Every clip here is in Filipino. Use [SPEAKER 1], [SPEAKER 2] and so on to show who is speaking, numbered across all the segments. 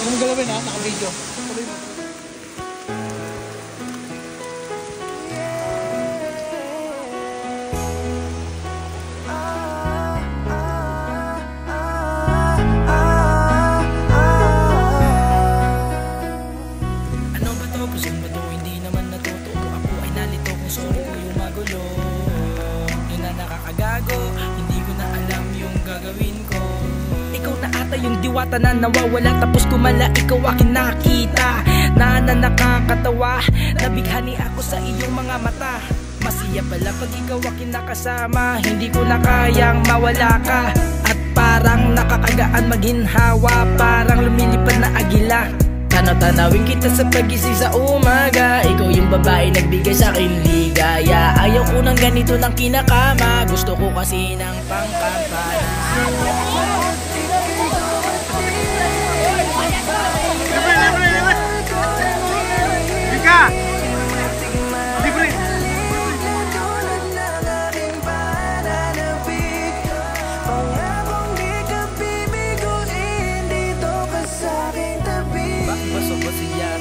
[SPEAKER 1] Anong galawin ha? Naka-video. Tuloy mo.
[SPEAKER 2] Ano ba to? Pusong ba to? Hindi naman natuto. Ako ay nalito kung sorry ko yung magulo. Yun na nakakagago, hindi ko na alam yung gagawin ko. Ikaw na ata yung diwata na nawawala, tapos kumala ikaw akin nakita. Na nakakatawa, nabighani ako sa iyong mga mata. Masaya pala pag ikaw akin nakasama, hindi ko na kayang mawala ka. At parang nakakagaan maginhawa, parang lumilipad na agila. Tanaw-tanawin kita sa pagising sa umaga, ikaw yung babae nagbigay sa akin ligaya. Ayaw ko ng ganito ng kinakama, gusto ko kasi ng pangkampana.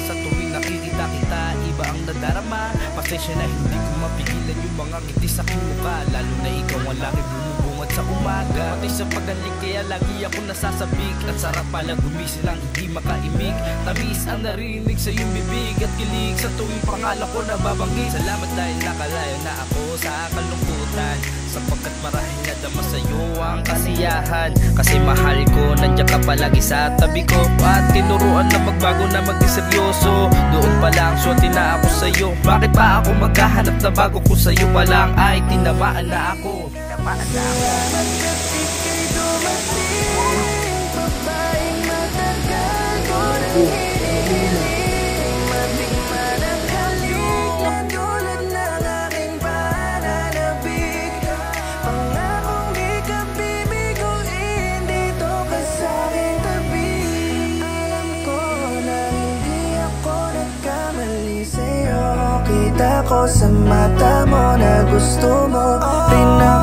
[SPEAKER 2] Sa tuwing nakikita kita, iba ang nadarama. Pasensya na hindi ko mapigilan yung mga ngiti sa aking mukha. Lalo na ikaw ang laki bumubungad sa umaga. Pati sa pagalik kaya lagi ako nasasabik. At sarap pala gumising lang hindi makaimik. Tamis ang narinig sa iyong bibig at kilig sa tuwing pangalan ko nababanggit. Salamat dahil nakalayo na ako sa kalungkutan, sapagkat marahil nadama sa'yo ang kasiyahan. Kasi mahal ko, nandiyan ka palagi sa tabi ko. At tinuruan na magbago na maging seryoso. Doon pa lang swerte na ako sa'yo. Bakit pa ako maghahanap na bago ko sa'yo pa lang ay tinamaan na ako. Tinamaan na ako.
[SPEAKER 3] Kita ko sa mata mo na gusto mo rin ako.